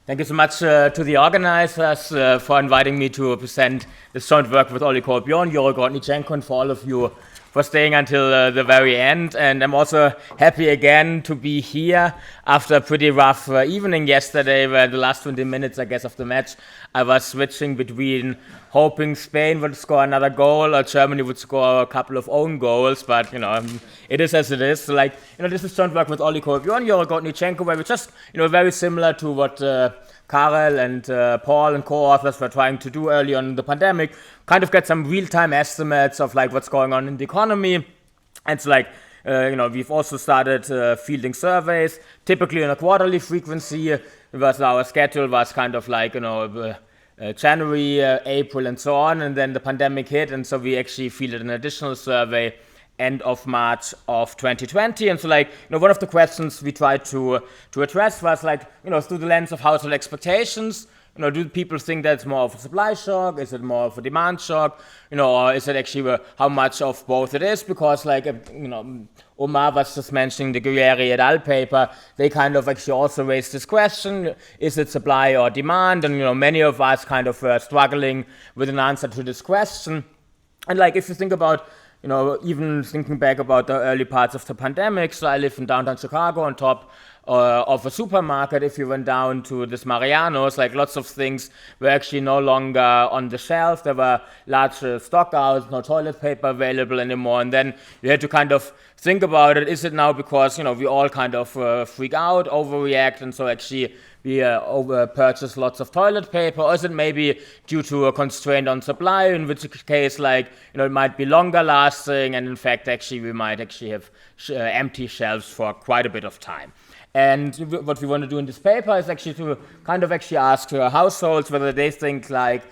Thank you so much to the organizers for inviting me to present this joint work with Oli Bjorn, Nytia, and for all of you for staying until the very end. And I'm also happy again to be here after a pretty rough evening yesterday, where the last 20 minutes, I guess, of the match, I was switching between hoping Spain would score another goal or Germany would score a couple of own goals. But, it is as it is. So, this is joint work with Oli Bjorn, Nytia, where we just, very similar to what Karel and Paul and co-authors were trying to do early on in the pandemic, kind of get some real-time estimates of what's going on in the economy. And so we've also started fielding surveys, typically on a quarterly frequency, because our schedule was kind of January, April, and so on, and then the pandemic hit, and so we actually fielded an additional survey end of March of 2020. And so one of the questions we tried to address was through the lens of household expectations, do people think that it's more of a supply shock? Is it more of a demand shock? Or is it actually how much of both it is? Because Omar was just mentioning the Trigari et al. Paper. They kind of actually also raised this question: is it supply or demand? And many of us kind of were struggling with an answer to this question. And if you think about even thinking back about the early parts of the pandemic, so I live in downtown Chicago on top of a supermarket. If you went down to this Mariano's, lots of things were actually no longer on the shelf. There were large stockouts, no toilet paper available anymore. And then you had to kind of think about it. Is it now because, we all kind of freak out, overreact, and so actually we purchase lots of toilet paper? Or is it maybe due to a constraint on supply, in which case, it might be longer lasting, and in fact, actually, we might actually have empty shelves for quite a bit of time. And what we want to do in this paper is actually to kind of actually ask households whether they think the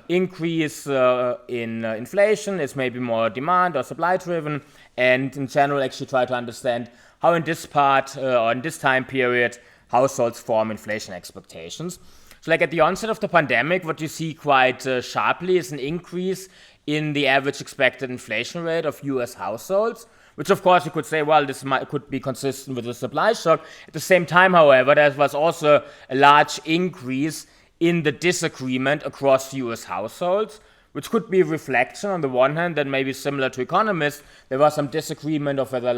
increase in inflation is maybe more demand or supply driven, and in general actually try to understand how in this part or in this time period households form inflation expectations. So at the onset of the pandemic, what you see quite sharply is an increase in the average expected inflation rate of US households, which of course you could say, well, this could be consistent with the supply shock. At the same time, however, there was also a large increase in the disagreement across US households, which could be a reflection on the one hand that maybe similar to economists, there was some disagreement of whether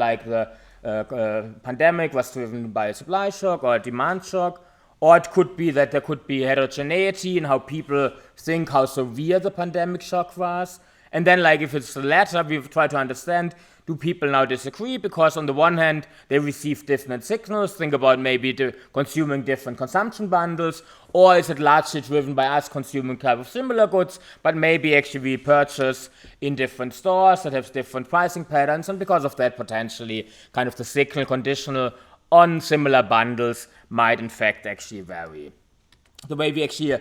the pandemic was driven by a supply shock or a demand shock, or it could be that there could be heterogeneity in how people think how severe the pandemic shock was. And then if it's the latter, we've tried to understand, do people now disagree? Because on the one hand, they receive different signals, think about maybe consuming different consumption bundles, or is it largely driven by us consuming kind of similar goods, but maybe actually we purchase in different stores that have different pricing patterns, and because of that, potentially kind of the signal conditional on similar bundles might in fact actually vary. The way we actually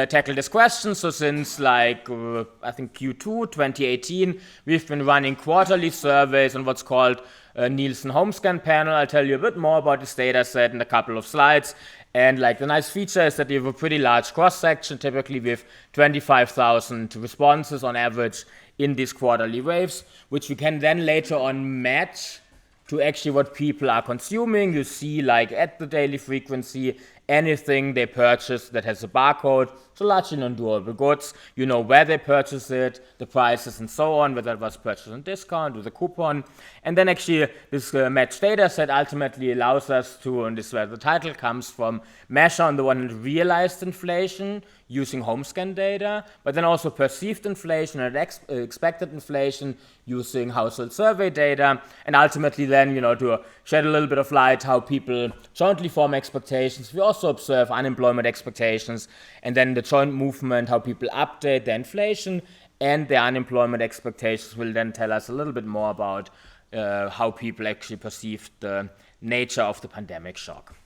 tackle this question, so since I think Q2 2018, we've been running quarterly surveys on what's called a Nielsen Homescan panel. I'll tell you a bit more about this data set in a couple of slides. And the nice feature is that we have a pretty large cross-section. Typically we have 25,000 responses on average in these quarterly waves, which we can then later on match to actually what people are consuming. You see at the daily frequency anything they purchase that has a barcode, so largely non-durable goods. You know where they purchase it, the prices and so on, whether it was purchased on discount with a coupon. And then actually this match data set ultimately allows us to, and this is where the title comes from, measure on the one hand realized inflation using Homescan data, but then also perceived inflation and expected inflation using household survey data, and ultimately then, to shed a little bit of light how people jointly form expectations. We also observe unemployment expectations, and then the joint movement, how people update their inflation and their unemployment expectations will then tell us a little bit more about how people actually perceived the nature of the pandemic shock.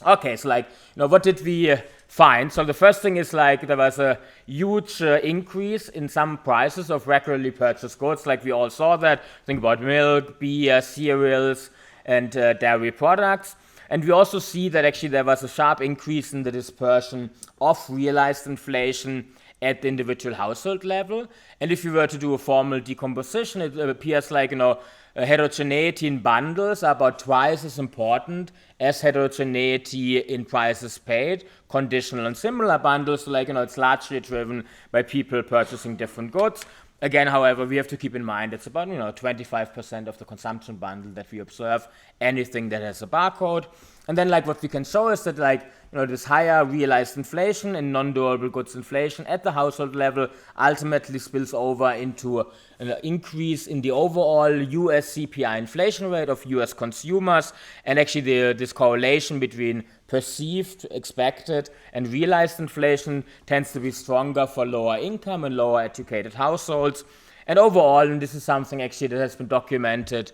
Okay, so what did we find? So the first thing is there was a huge increase in some prices of regularly purchased goods. We all saw that. Think about milk, beer, cereals, and dairy products. And we also see that actually there was a sharp increase in the dispersion of realized inflation at the individual household level. And if you were to do a formal decomposition, it appears like, heterogeneity in bundles are about twice as important as heterogeneity in prices paid, conditional and similar bundles. So it's largely driven by people purchasing different goods. Again, however, we have to keep in mind it's about 25% of the consumption bundle that we observe, anything that has a barcode. And then what we can show is that this higher realized inflation and non-durable goods inflation at the household level ultimately spills over into an increase in the overall US CPI inflation rate of US consumers. And actually this correlation between perceived, expected, and realized inflation tends to be stronger for lower income and lower educated households. And overall, and this is something actually that has been documented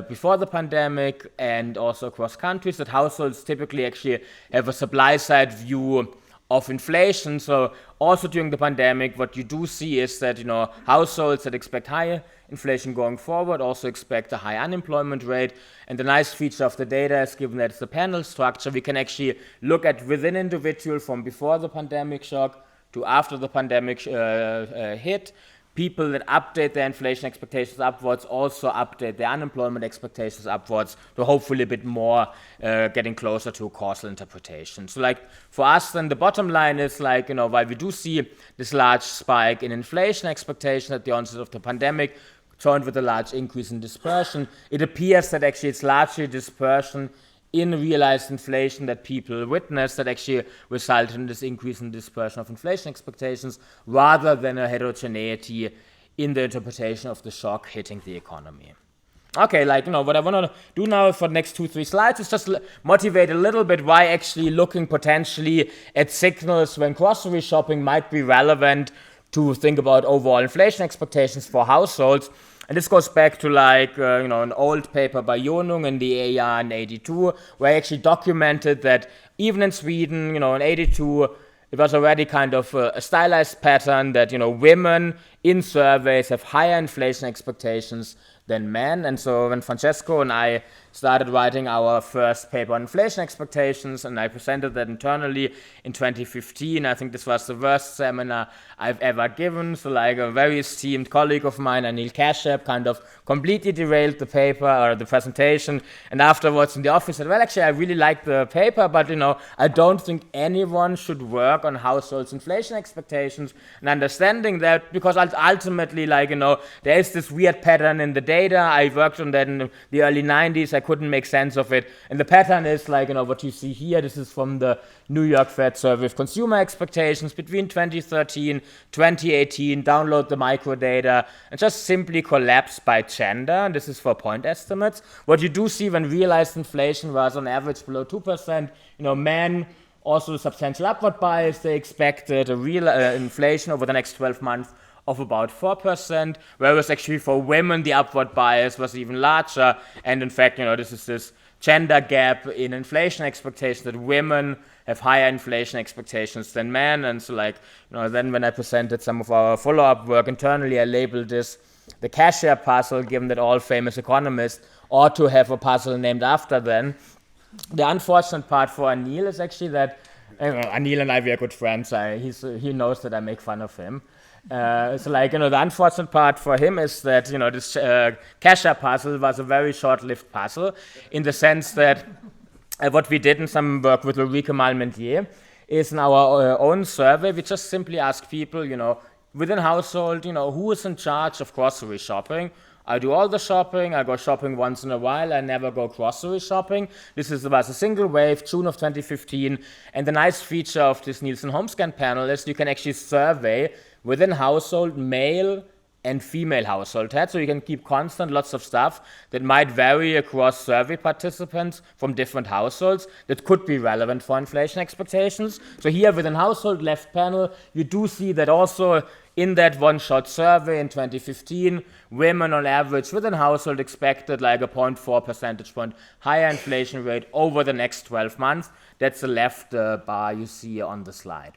before the pandemic and also across countries, that households typically actually have a supply side view of inflation. So also during the pandemic, what you do see is that households that expect higher inflation going forward also expect a high unemployment rate. And the nice feature of the data is, given that it's a panel structure, we can actually look at within individual from before the pandemic shock to after the pandemic hit. People that update their inflation expectations upwards also update their unemployment expectations upwards to hopefully a bit more getting closer to a causal interpretation. So for us then the bottom line is while we do see this large spike in inflation expectation at the onset of the pandemic, joined with a large increase in dispersion, it appears that actually it's largely dispersion in realized inflation that people witness that actually result in this increase in dispersion of inflation expectations rather than a heterogeneity in the interpretation of the shock hitting the economy. Okay, what I want to do now for the next 2-3 slides is just motivate a little bit why actually looking potentially at signals when grocery shopping might be relevant to think about overall inflation expectations for households. And this goes back to an old paper by Jonung in the AR in 82, where I actually documented that even in Sweden, in 82, it was already kind of a stylized pattern that, women in surveys have higher inflation expectations than men. And so when Francesco and I started writing our first paper on inflation expectations, and I presented that internally in 2015. I think this was the worst seminar I've ever given. So a very esteemed colleague of mine, Anil Kashyap, kind of completely derailed the paper or the presentation. And afterwards in the office said, well, actually, I really like the paper, but, I don't think anyone should work on households' inflation expectations and understanding that, because ultimately, there is this weird pattern in the data. I worked on that in the early 90s. I couldn't make sense of it. And the pattern is what you see here. This is from the New York Fed Survey of Consumer Expectations between 2013, 2018. Download the micro data and just simply collapse by gender. And this is for point estimates. What you do see when realized inflation was on average below 2%, men also substantial upward bias. They expected a real inflation over the next 12 months of about 4%, whereas actually for women the upward bias was even larger. And in fact, this is this gender gap in inflation expectations, that women have higher inflation expectations than men. And so then when I presented some of our follow-up work internally, I labeled this the Kashyap puzzle, given that all famous economists ought to have a puzzle named after them. The unfortunate part for Anil is actually that Anil and I, we are good friends. He knows that I make fun of him. The unfortunate part for him is that, this Kashyap puzzle was a very short-lived puzzle, in the sense that what we did in some work with Ulrike Malmentier is in our own survey, we just simply ask people, within household, who is in charge of grocery shopping. I do all the shopping, I go shopping once in a while, I never go grocery shopping. This was a single wave, June of 2015, and the nice feature of this Nielsen Homescan panel is you can actually survey within household male and female household heads, so you can keep constant lots of stuff that might vary across survey participants from different households that could be relevant for inflation expectations. So here within household left panel, you do see that also in that one-shot survey in 2015, women on average within household expected a 0.4 percentage point higher inflation rate over the next 12 months. That's the left bar you see on the slide.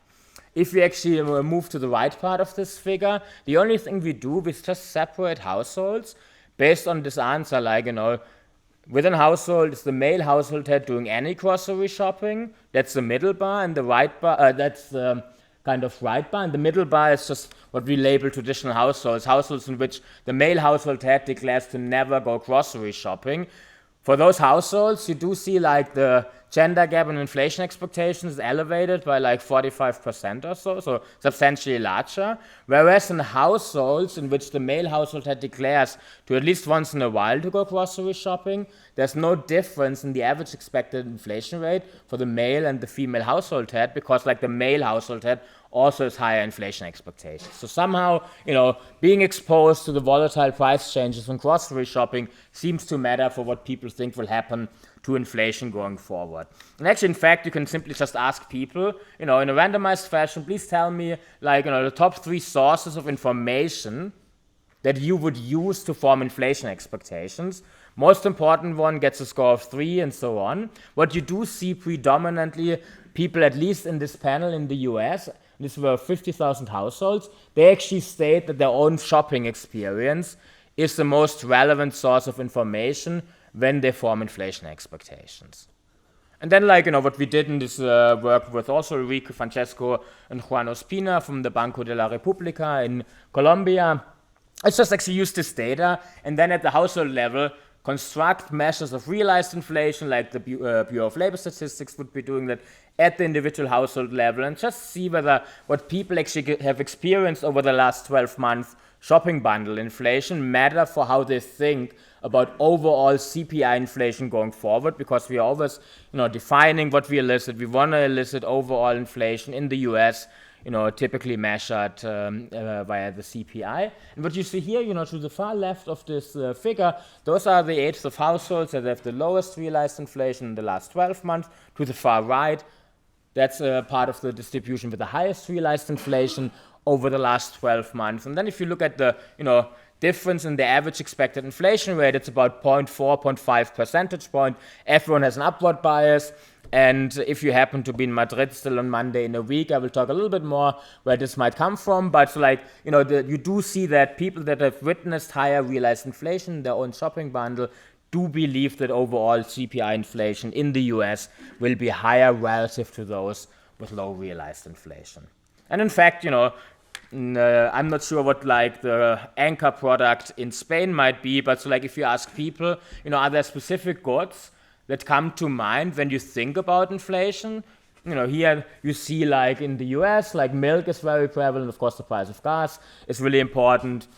If we actually move to the right part of this figure, the only thing we do is just separate households based on this answer, within household is the male household head doing any grocery shopping. That's the middle bar, and the right bar, that's the kind of right bar, and the middle bar is just what we label traditional households in which the male household head declares to never go grocery shopping. For those households, you do see like the gender gap in inflation expectations is elevated by like 45% or so substantially larger. Whereas in households in which the male household head declares to at least once in a while to go grocery shopping, there's no difference in the average expected inflation rate for the male and the female household head, because like the male household head also has higher inflation expectations. So somehow, being exposed to the volatile price changes in grocery shopping seems to matter for what people think will happen to inflation going forward. And actually, in fact, you can simply just ask people, in a randomized fashion, please tell me, the top 3 sources of information that you would use to form inflation expectations. Most important one gets a score of 3 and so on. What you do see predominantly, people at least in this panel in the US, this were 50,000 households, they actually state that their own shopping experience is the most relevant source of information when they form inflation expectations. And then, what we did in this work with also Enrique, Francesco, and Juan Ospina from the Banco de la República in Colombia, it's just actually use this data and then at the household level construct measures of realized inflation, like the Bureau of Labor Statistics would be doing that at the individual household level, and just see whether what people actually have experienced over the last 12 months shopping bundle inflation matter for how they think about overall CPI inflation going forward, because we are always, defining what we elicit. We want to elicit overall inflation in the US, typically measured via the CPI. And what you see here, to the far left of this figure, those are the age of households that have the lowest realized inflation in the last 12 months. To the far right, that's part of the distribution with the highest realized inflation over the last 12 months. And then if you look at the, difference in the average expected inflation rate, it's about 0.4, 0.5 percentage point. Everyone has an upward bias. And if you happen to be in Madrid still on Monday in a week, I will talk a little bit more where this might come from. But you do see that people that have witnessed higher realized inflation in their own shopping bundle do believe that overall CPI inflation in the US will be higher relative to those with low realized inflation. And in fact, I'm not sure what the anchor product in Spain might be, but if you ask people, are there specific goods that come to mind when you think about inflation? Here you see in the US, milk is very prevalent. Of course, the price of gas is really important.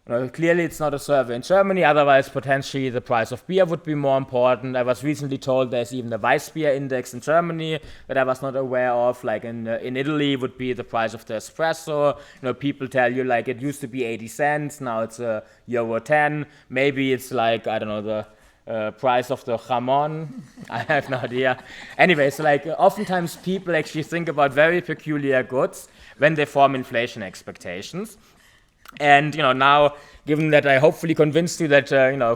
Clearly, it's not a survey in Germany. Otherwise, potentially the price of beer would be more important. I was recently told there's even a Weissbier index in Germany that I was not aware of. In Italy, would be the price of the espresso. People tell you it used to be 80 cents. Now it's €1.10. Maybe it's the price of the jamon. I have no idea. Anyway, so oftentimes people actually think about very peculiar goods when they form inflation expectations. And now, given that I hopefully convinced you that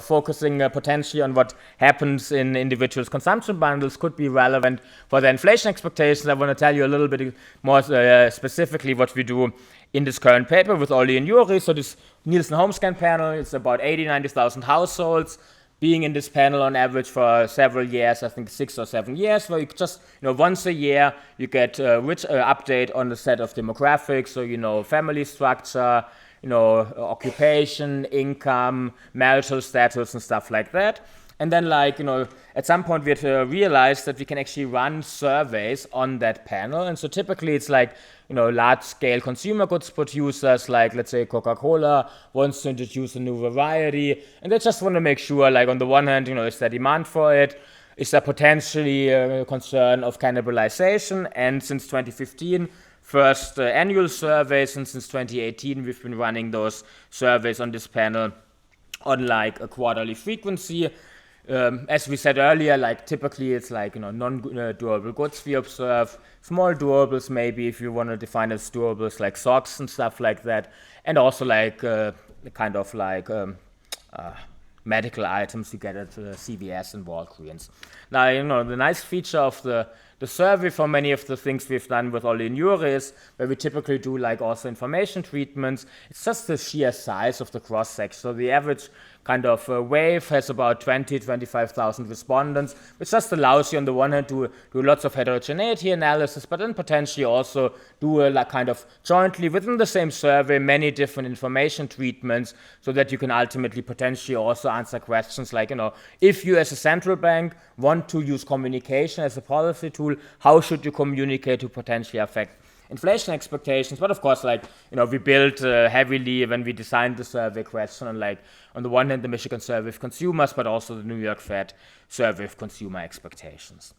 focusing potentially on what happens in individuals' consumption bundles could be relevant for the inflation expectations, I want to tell you a little bit more specifically what we do in this current paper with Olli and Yuri. So this Nielsen Homescan panel, it's about 90,000 households being in this panel on average for several years, I think 6 or 7 years, where you just, once a year, you get a rich update on the set of demographics, so, family structure, occupation, income, marital status, and stuff like that. And then, at some point, we had to realize that we can actually run surveys on that panel. And so typically, it's large-scale consumer goods producers, let's say Coca-Cola wants to introduce a new variety. And they just want to make sure, on the one hand, is there demand for it? Is there potentially a concern of cannibalization? And since 2015, first annual surveys, and since 2018 we've been running those surveys on this panel on a quarterly frequency. As we said earlier, typically it's non-durable goods we observe, small durables maybe if you want to define as durables like socks and stuff like that, and also medical items you get at CVS and Walgreens. Now, the nice feature of the the survey for many of the things we've done with Olli and Juris, where we typically do like also information treatments. It's just the sheer size of the cross section. So the average kind of wave has about 25,000 respondents, which just allows you on the one hand to do lots of heterogeneity analysis, but then potentially also do like kind of jointly within the same survey many different information treatments, so that you can ultimately potentially also answer questions like, if you as a central bank want to use communication as a policy tool, how should you communicate to potentially affect inflation expectations? But of course, we built heavily when we designed the survey question on the one hand the Michigan survey of consumers, but also the New York Fed survey of consumer expectations.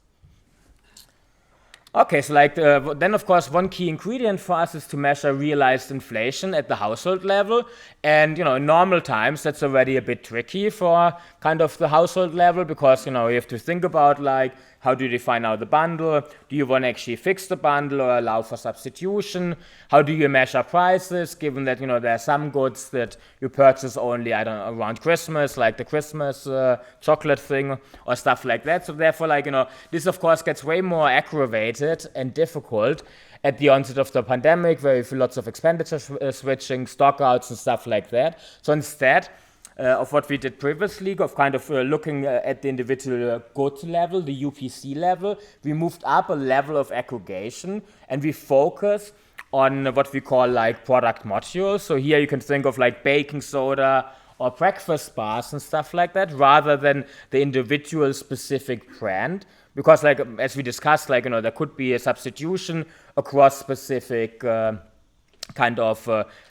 Okay, so then of course one key ingredient for us is to measure realized inflation at the household level, and in normal times that's already a bit tricky for kind of the household level, because you have to think about how do you define out the bundle? Do you want to actually fix the bundle or allow for substitution? How do you measure prices, given that there are some goods that you purchase only around Christmas, like the Christmas chocolate thing or stuff like that. So therefore, this of course gets way more aggravated and difficult at the onset of the pandemic, where you feel lots of expenditure switching, stockouts and stuff like that. So instead of what we did previously, of kind of looking at the individual good level, the UPC level, we moved up a level of aggregation, and we focus on what we call product modules. So here you can think of baking soda or breakfast bars and stuff like that, rather than the individual specific brand. Because as we discussed, there could be a substitution across specific kind of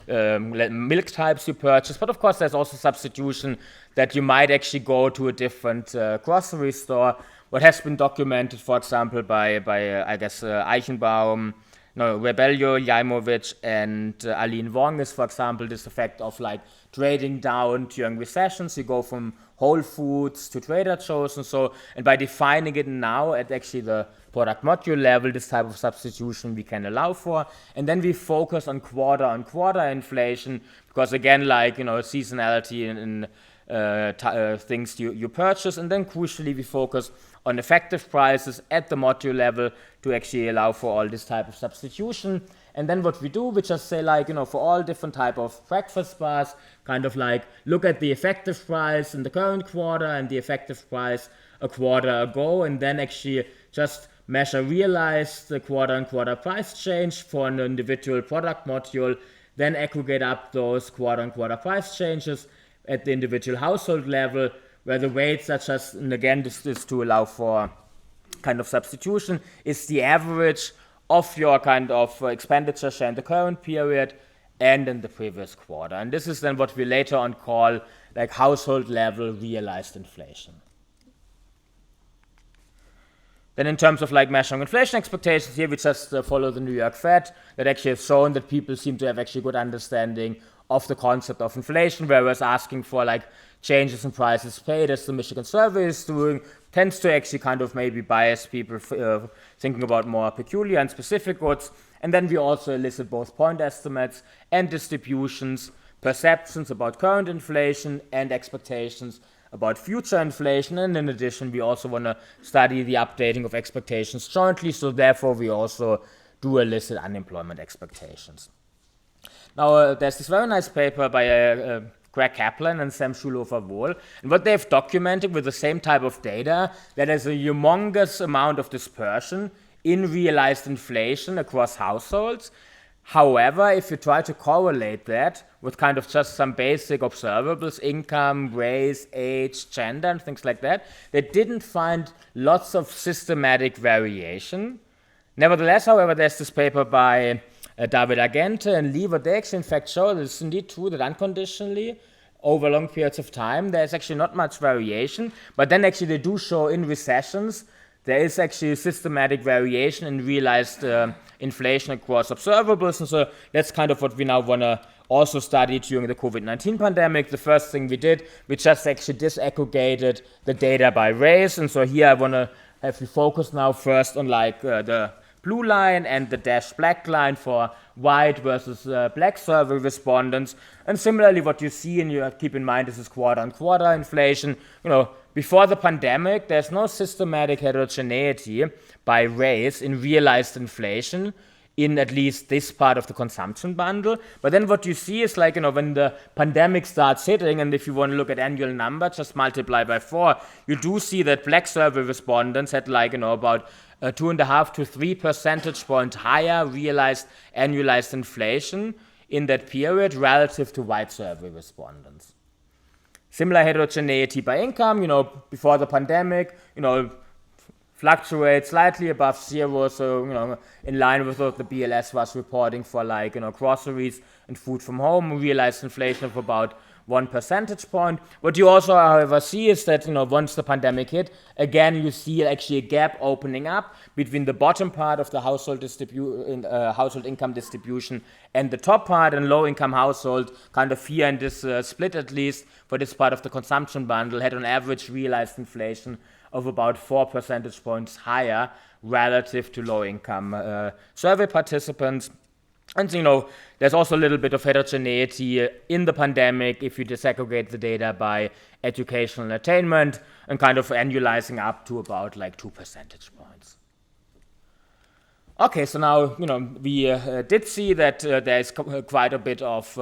milk types you purchase, but of course there's also substitution that you might actually go to a different grocery store. What has been documented, for example, by I guess Eichenbaum, Rebello, Jaimovich, and Aline Wong is, for example, this effect of trading down during recessions. You go from Whole Foods to Trader Joe's and by defining it now at actually the product module level, this type of substitution we can allow for. And then we focus on quarter inflation, because again, seasonality in things you purchase. And then crucially, we focus on effective prices at the module level to actually allow for all this type of substitution. And then what we do, we just say for all different type of breakfast bars, kind of look at the effective price in the current quarter and the effective price a quarter ago, and then actually just measure realized the quarter-on-quarter price change for an individual product module, then aggregate up those quarter-on-quarter price changes at the individual household level, where the weights are just, and again this is to allow for kind of substitution, is the average of your kind of expenditure share in the current period and in the previous quarter. And this is then what we later on call household level realized inflation. Then in terms of measuring inflation expectations, here we just follow the New York Fed, that actually has shown that people seem to have actually good understanding of the concept of inflation, whereas asking for changes in prices paid, as the Michigan survey is doing, tends to actually kind of maybe bias people thinking about more peculiar and specific goods. And then we also elicit both point estimates and distributions, perceptions about current inflation and expectations about future inflation. And in addition, we also want to study the updating of expectations jointly, so therefore we also do elicit unemployment expectations. Now, there's this very nice paper by Greg Kaplan and Sam Schulofer-Wohl, and what they've documented with the same type of data, that there's a humongous amount of dispersion in realized inflation across households. However, if you try to correlate that with kind of just some basic observables, income, race, age, gender, and things like that, they didn't find lots of systematic variation. Nevertheless, however, there's this paper by David Argente and Lee, what they actually in fact show that it's indeed true that unconditionally, over long periods of time, there's actually not much variation, but then actually they do show in recessions there is actually systematic variation in realized inflation across observables, and so that's kind of what we now want to also study during the COVID-19 pandemic. The first thing we did, we just actually disaggregated the data by race, and so here I want to have you focus now first on the blue line and the dashed black line for white versus black survey respondents. And similarly, what you see, and you keep in mind, this is quarter-on-quarter inflation. before the pandemic, there's no systematic heterogeneity by race in realized inflation in at least this part of the consumption bundle. But then what you see is like, when the pandemic starts hitting, and if you want to look at annual number, just multiply by 4, you do see that black survey respondents had like, about 2.5 to 3 percentage points higher realized annualized inflation in that period relative to white survey respondents. Similar heterogeneity by income, before the pandemic, fluctuates slightly above 0, so, in line with what the BLS was reporting for like, groceries and food from home, realized inflation of about 1 percentage point. What you also, however, see is that, once the pandemic hit, again, you see actually a gap opening up between the bottom part of the household income distribution and the top part, and low-income household, kind of here in this split at least, for this part of the consumption bundle, had on average realized inflation of about 4 percentage points higher relative to low-income survey participants. And there's also a little bit of heterogeneity in the pandemic if you disaggregate the data by educational attainment, and kind of annualizing up to about like 2 percentage points. Okay, so now, we did see that there is quite a bit of,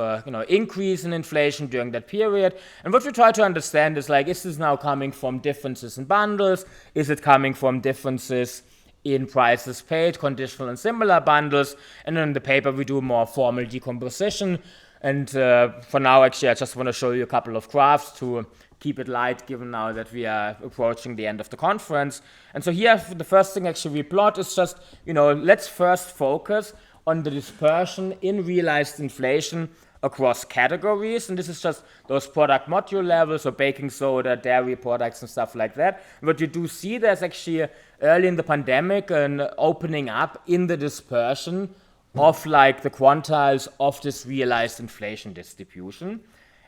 increase in inflation during that period. And what we try to understand is like, is this now coming from differences in bundles? Is it coming from differences in prices paid, conditional and similar bundles? And in the paper we do more formal decomposition, and for now actually I just want to show you a couple of graphs to keep it light, given now that we are approaching the end of the conference. And so here the first thing actually we plot is just, let's first focus on the dispersion in realized inflation across categories, and this is just those product module levels, so baking soda, dairy products and stuff like that. What you do see, there's actually early in the pandemic an opening up in the dispersion of like the quantiles of this realized inflation distribution.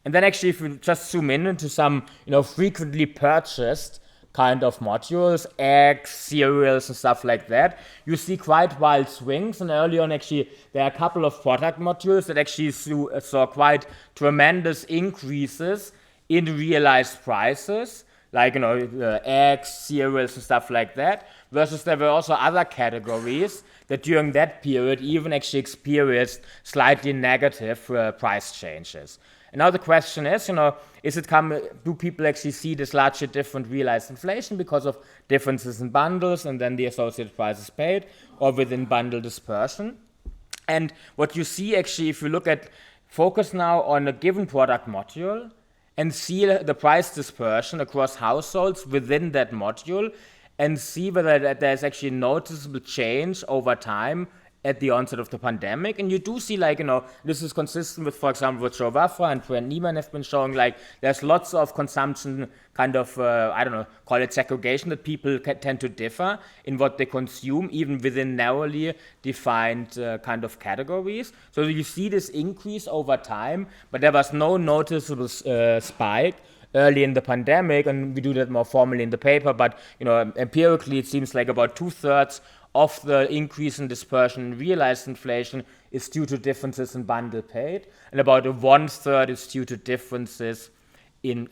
And then actually if we just zoom in into some frequently purchased kind of modules, eggs, cereals and stuff like that, you see quite wild swings. And early on actually there are a couple of product modules that actually saw quite tremendous increases in realized prices, like eggs, cereals and stuff like that, versus there were also other categories that during that period even actually experienced slightly negative price changes. And now the question is, do people actually see this largely different realized inflation because of differences in bundles and then the associated prices paid, or within bundle dispersion? And what you see actually, if you focus now on a given product module and see the price dispersion across households within that module, and see whether there's actually noticeable change over time at the onset of the pandemic. And you do see this is consistent with, for example, what Joe Wafra and Brent Niemann have been showing, there's lots of consumption kind of, call it segregation, that people tend to differ in what they consume, even within narrowly defined kind of categories. So you see this increase over time, but there was no noticeable spike early in the pandemic, and we do that more formally in the paper, but empirically it seems like about 2/3 of the increase in dispersion in realized inflation is due to differences in bundle paid, and about 1/3 is due to differences in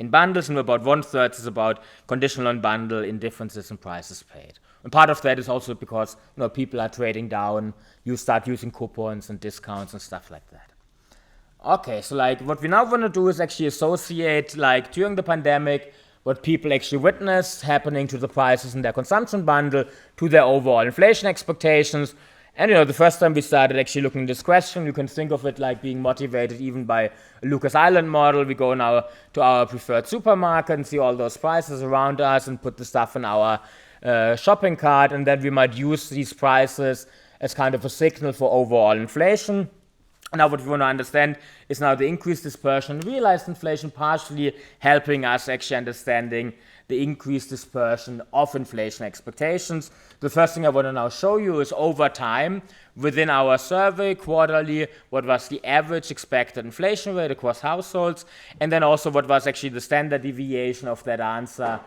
bundles, and about 1/3 is about conditional on bundle in differences in prices paid. And part of that is also because people are trading down, you start using coupons and discounts and stuff like that. Okay, so what we now want to do is actually associate during the pandemic what people actually witnessed happening to the prices in their consumption bundle to their overall inflation expectations. And the first time we started actually looking at this question, you can think of it like being motivated even by a Lucas Island model. We go now to our preferred supermarket and see all those prices around us and put the stuff in our shopping cart, and then we might use these prices as kind of a signal for overall inflation. Now what we want to understand is now the increased dispersion in realized inflation, partially helping us actually understanding the increased dispersion of inflation expectations. The first thing I want to now show you is over time, within our survey quarterly, what was the average expected inflation rate across households, and then also what was actually the standard deviation of that answer,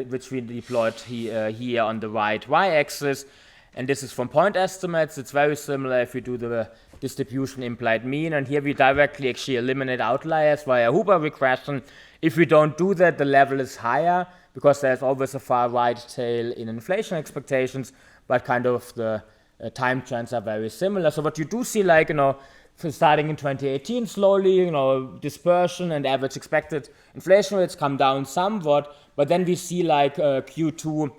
which we deployed here on the right y-axis. And this is from point estimates. It's very similar if you do the distribution implied mean, and here we directly actually eliminate outliers via Huber regression. If we don't do that, the level is higher, because there's always a far right tail in inflation expectations, but kind of the time trends are very similar. So what you do see, like, starting in 2018, slowly, dispersion and average expected inflation rates come down somewhat, but then we see like Q2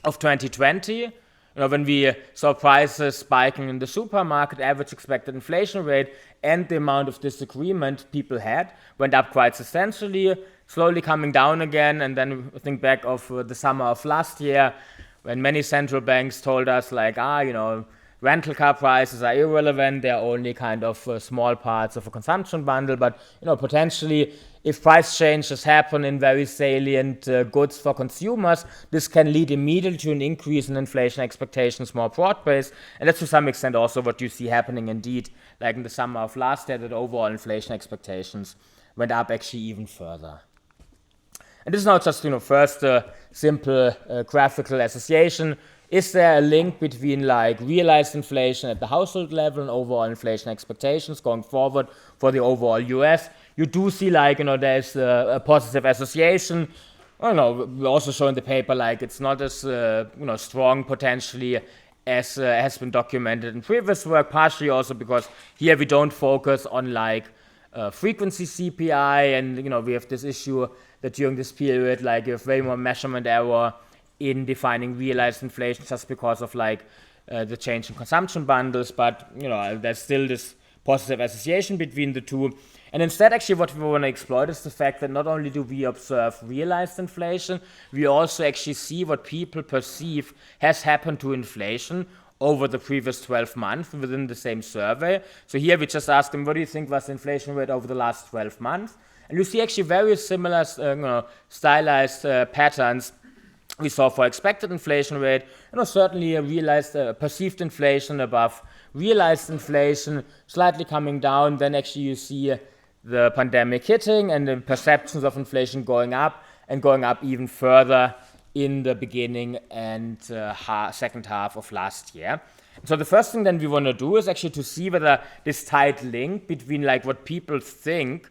of 2020, when we saw prices spiking in the supermarket, average expected inflation rate and the amount of disagreement people had went up quite substantially, slowly coming down again. And then think back of the summer of last year, when many central banks told us like, rental car prices are irrelevant, they're only kind of small parts of a consumption bundle, but potentially if price changes happen in very salient goods for consumers, this can lead immediately to an increase in inflation expectations, more broad-based, and that's to some extent also what you see happening indeed, like in the summer of last year, that overall inflation expectations went up actually even further. And this is now just, first simple graphical association. Is there a link between like realized inflation at the household level and overall inflation expectations going forward for the overall US? You do see like, there's a positive association. We also show in the paper like it's not as, strong potentially as has been documented in previous work, partially also because here we don't focus on like frequency CPI, and, we have this issue that during this period, like you have way more measurement error in defining realized inflation just because of like the change in consumption bundles, but there's still this positive association between the two. And instead, actually, what we want to exploit is the fact that not only do we observe realized inflation, we also actually see what people perceive has happened to inflation over the previous 12 months within the same survey. So here we just asked them, what do you think was the inflation rate over the last 12 months? And you see actually very similar stylized patterns we saw for expected inflation rate, certainly a realized perceived inflation above realized inflation, slightly coming down. Then actually you see the pandemic hitting and the perceptions of inflation going up and going up even further in the beginning and second half of last year. So the first thing then we want to do is actually to see whether this tight link between like what people think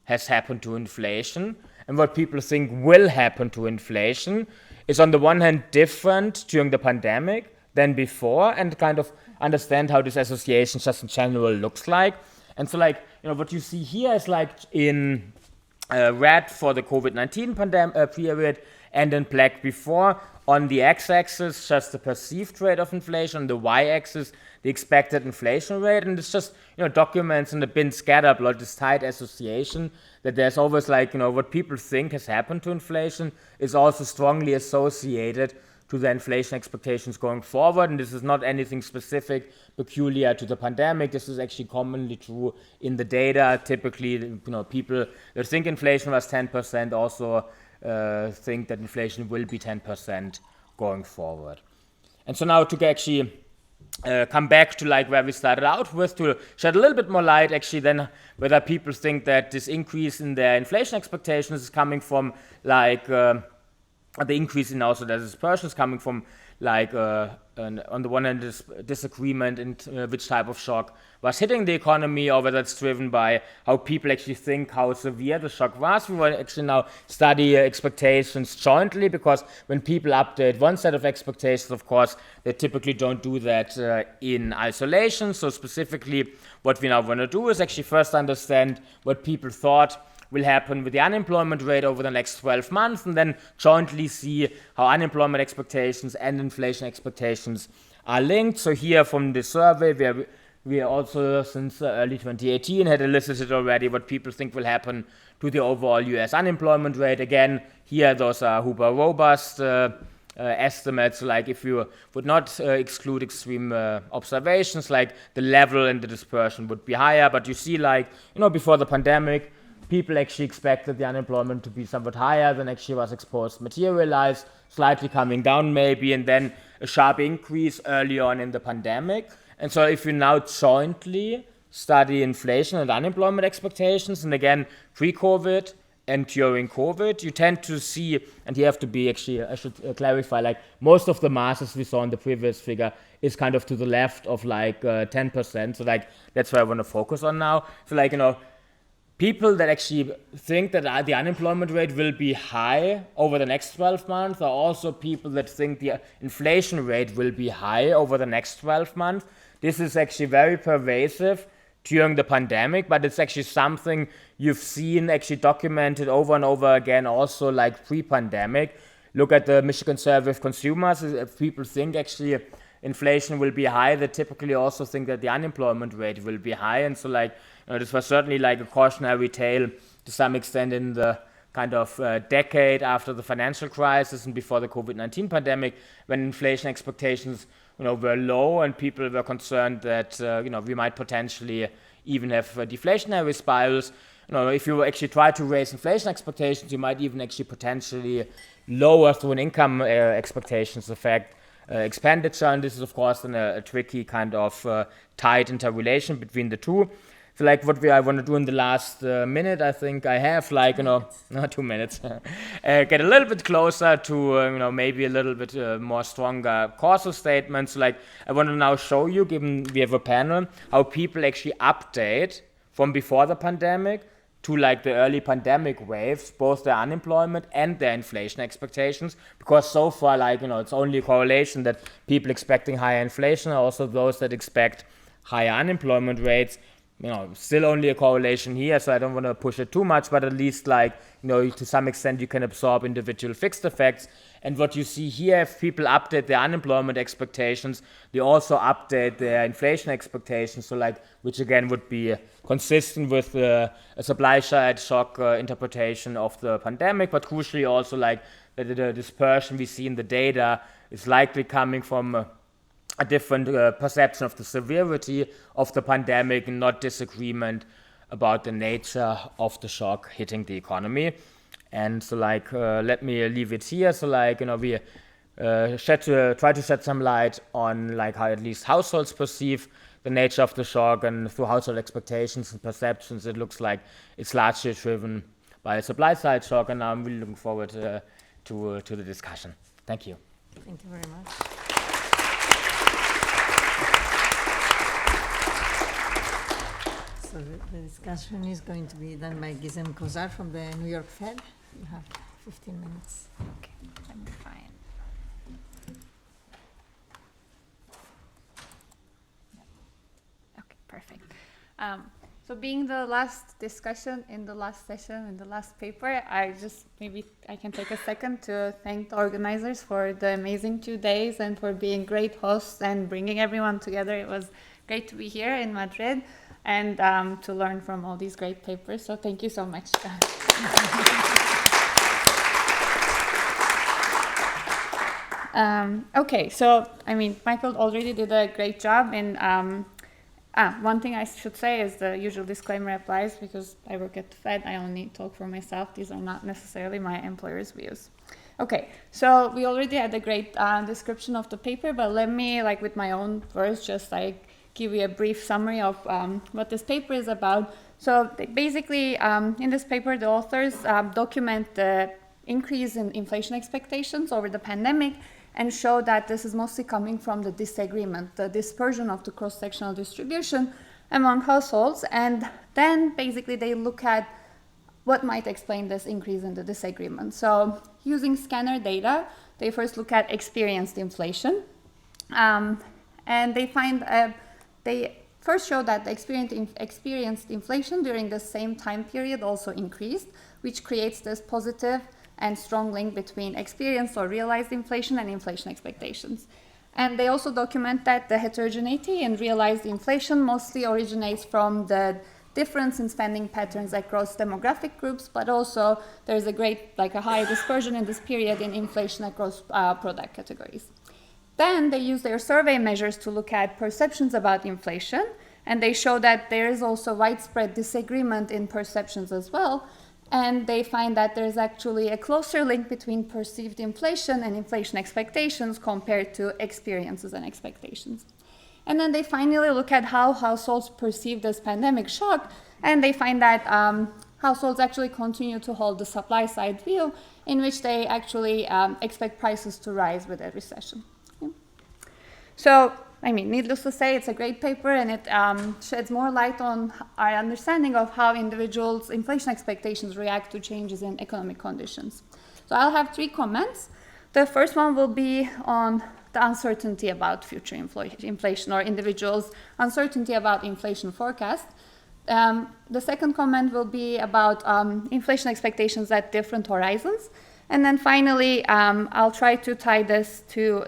has happened to inflation and what people think will happen to inflation is on the one hand different during the pandemic than before, and kind of understand how this association just in general looks like. And so like, what you see here is like in red for the COVID-19 pandemic period and in black before. On the x-axis, just the perceived rate of inflation, on the y-axis, the expected inflation rate, and it's just, documents in the bin scatter plot, this tight association that there's always like, what people think has happened to inflation is also strongly associated to the inflation expectations going forward, and this is not anything specific, peculiar to the pandemic. This is actually commonly true in the data. Typically, people that think inflation was 10% also think that inflation will be 10% going forward. And so now to actually come back to like where we started out with, to shed a little bit more light actually then whether people think that this increase in their inflation expectations is coming from like the increase in also the dispersion is coming from like on the one hand this disagreement in which type of shock was hitting the economy, or whether it's driven by how people actually think how severe the shock was. We will actually now study expectations jointly, because when people update one set of expectations, of course, they typically don't do that in isolation. So specifically what we now want to do is actually first understand what people thought will happen with the unemployment rate over the next 12 months, and then jointly see how unemployment expectations and inflation expectations are linked. So here from the survey, where we also since early 2018 had elicited already what people think will happen to the overall US unemployment rate. Again, here those are Huber robust estimates. Like if you would not exclude extreme observations, like the level and the dispersion would be higher. But you see, like, before the pandemic, people actually expected the unemployment to be somewhat higher than actually was exposed materialized, slightly coming down maybe, and then a sharp increase early on in the pandemic. And so if you now jointly study inflation and unemployment expectations, and again, pre-COVID and during COVID, you tend to see, and you have to be actually, I should clarify, like most of the masses we saw in the previous figure is kind of to the left of like 10%. So like that's what I want to focus on now. So like, people that actually think that the unemployment rate will be high over the next 12 months are also people that think the inflation rate will be high over the next 12 months. This is actually very pervasive during the pandemic, but it's actually something you've seen actually documented over and over again also like pre-pandemic. Look at the Michigan Survey of Consumers. If people think actually inflation will be high, they typically also think that the unemployment rate will be high. And so like, this was certainly like a cautionary tale to some extent in the kind of decade after the financial crisis and before the COVID-19 pandemic, when inflation expectations were low and people were concerned that we might potentially even have deflationary spirals. If you actually try to raise inflation expectations, you might even actually potentially lower through an income expectations effect expenditure, and this is of course then a tricky kind of tight interrelation between the two. So like what I want to do in the last minute, I think I have like, 2 minutes, get a little bit closer to, maybe a little bit more stronger causal statements. Like I want to now show you, given we have a panel, how people actually update from before the pandemic to like the early pandemic waves, both their unemployment and their inflation expectations, because so far like, it's only a correlation that people expecting higher inflation are also those that expect higher unemployment rates. Still only a correlation here, so I don't want to push it too much, but at least like, to some extent you can absorb individual fixed effects. And what you see here, if people update their unemployment expectations, they also update their inflation expectations, so like, which again would be consistent with a supply side shock interpretation of the pandemic, but crucially also like that the dispersion we see in the data is likely coming from a different perception of the severity of the pandemic and not disagreement about the nature of the shock hitting the economy. And so like, let me leave it here. So like, we try to shed some light on like how at least households perceive the nature of the shock, and through household expectations and perceptions, it looks like it's largely driven by a supply side shock. And now I'm really looking forward to the discussion. Thank you. Thank you very much. So the discussion is going to be done by Gizem Kozar from the New York Fed. You have 15 minutes. Okay, let me find. Okay, perfect. So being the last discussion in the last session, in the last paper, maybe I can take a second to thank the organizers for the amazing 2 days and for being great hosts and bringing everyone together. It was great to be here in Madrid and to learn from all these great papers. So thank you so much. Okay, so Michael already did a great job in one thing I should say is the usual disclaimer applies because I work at the Fed. I only talk for myself. These are not necessarily my employer's views. Okay, so we already had a great description of the paper, but let me, with my own words, just give you a brief summary of what this paper is about. So basically, in this paper, the authors document the increase in inflation expectations over the pandemic and show that this is mostly coming from the disagreement, the dispersion of the cross-sectional distribution among households. And then basically they look at what might explain this increase in the disagreement. So using scanner data, they first look at experienced inflation. And they find, they first show that the experienced inflation during the same time period also increased, which creates this positive and strong link between experienced or realized inflation and inflation expectations. And they also document that the heterogeneity in realized inflation mostly originates from the difference in spending patterns across demographic groups, but also there's a high dispersion in this period in inflation across product categories. Then they use their survey measures to look at perceptions about inflation, and they show that there is also widespread disagreement in perceptions as well. And they find that there's actually a closer link between perceived inflation and inflation expectations compared to experiences and expectations. And then they finally look at how households perceive this pandemic shock, and they find that households actually continue to hold the supply side view in which they actually expect prices to rise with a recession. Yeah. So, I mean, needless to say, it's a great paper, and it sheds more light on our understanding of how individuals' inflation expectations react to changes in economic conditions. So I'll have 3 comments. The first one will be on the uncertainty about future inflation, or individuals' uncertainty about inflation forecast. The second comment will be about inflation expectations at different horizons. And then finally, I'll try to tie this to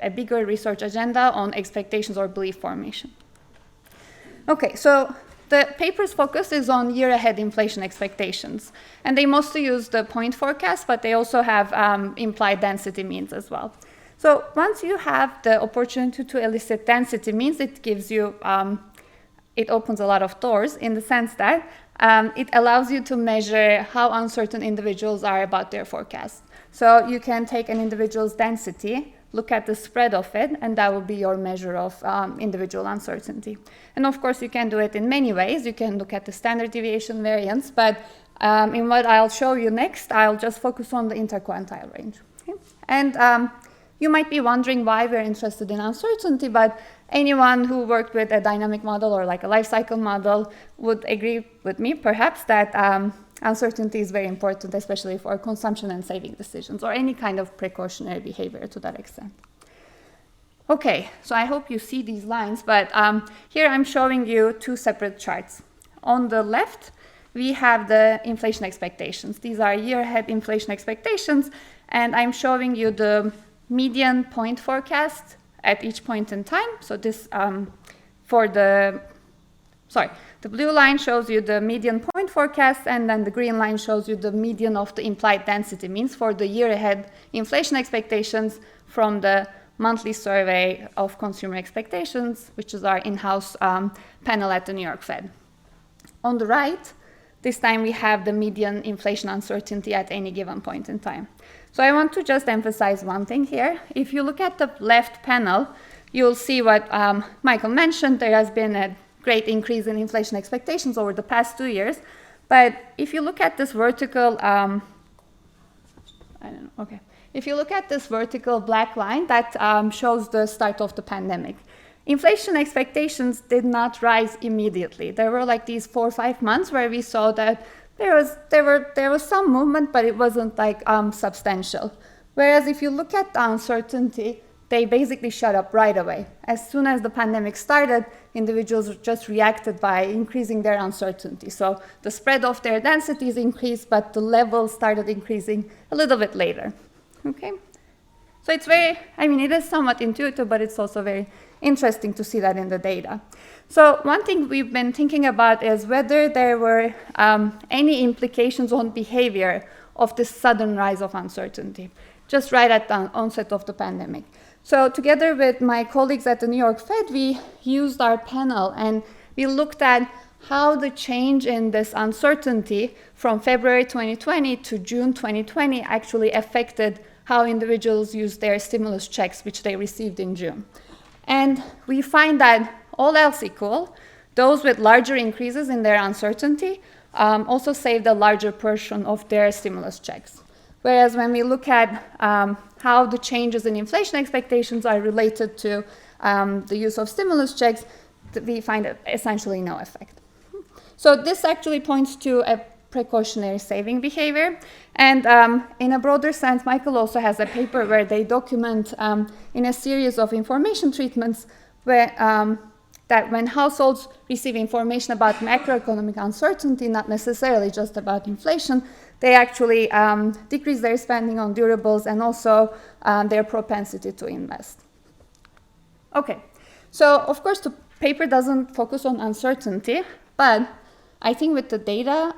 a bigger research agenda on expectations or belief formation. Okay, so the paper's focus is on year-ahead inflation expectations. And they mostly use the point forecast, but they also have implied density means as well. So once you have the opportunity to elicit density means, it gives you, it opens a lot of doors in the sense that it allows you to measure how uncertain individuals are about their forecast. So you can take an individual's density, look at the spread of it, and that will be your measure of individual uncertainty. And of course, you can do it in many ways. You can look at the standard deviation variance, but in what I'll show you next, I'll just focus on the interquartile range. Okay? And you might be wondering why we're interested in uncertainty, but anyone who worked with a dynamic model or like a life cycle model would agree with me, perhaps, that uncertainty is very important, especially for consumption and saving decisions, or any kind of precautionary behavior to that extent. Okay, so I hope you see these lines, but here I'm showing you 2 separate charts. On the left, we have the inflation expectations. These are year-ahead inflation expectations, and I'm showing you the median point forecast at each point in time. So this the blue line shows you the median point forecast, and then the green line shows you the median of the implied density means for the year ahead inflation expectations from the monthly survey of consumer expectations, which is our in-house panel at the New York Fed. On the right, this time we have the median inflation uncertainty at any given point in time. So I want to just emphasize one thing here. If you look at the left panel, you'll see what Michael mentioned. There has been a great increase in inflation expectations over the past 2 years. But if you look at this vertical, If you look at this vertical black line, that shows the start of the pandemic. Inflation expectations did not rise immediately. There were like these 4 or 5 months where we saw that there was some movement, but it wasn't like substantial. Whereas if you look at the uncertainty, they basically shut up right away. As soon as the pandemic started, individuals just reacted by increasing their uncertainty. So the spread of their densities increased, but the level started increasing a little bit later. Okay? So it's it is somewhat intuitive, but it's also very interesting to see that in the data. So one thing we've been thinking about is whether there were any implications on behavior of this sudden rise of uncertainty, just right at the onset of the pandemic. So together with my colleagues at the New York Fed, we used our panel and we looked at how the change in this uncertainty from February 2020 to June 2020 actually affected how individuals used their stimulus checks, which they received in June. And we find that all else equal, those with larger increases in their uncertainty also saved a larger portion of their stimulus checks. Whereas when we look at how the changes in inflation expectations are related to the use of stimulus checks, we find essentially no effect. So this actually points to a precautionary saving behavior. And in a broader sense, Michael also has a paper where they document in a series of information treatments where that when households receive information about macroeconomic uncertainty, not necessarily just about inflation, they actually decrease their spending on durables and also their propensity to invest. Okay, so of course the paper doesn't focus on uncertainty, but I think with the data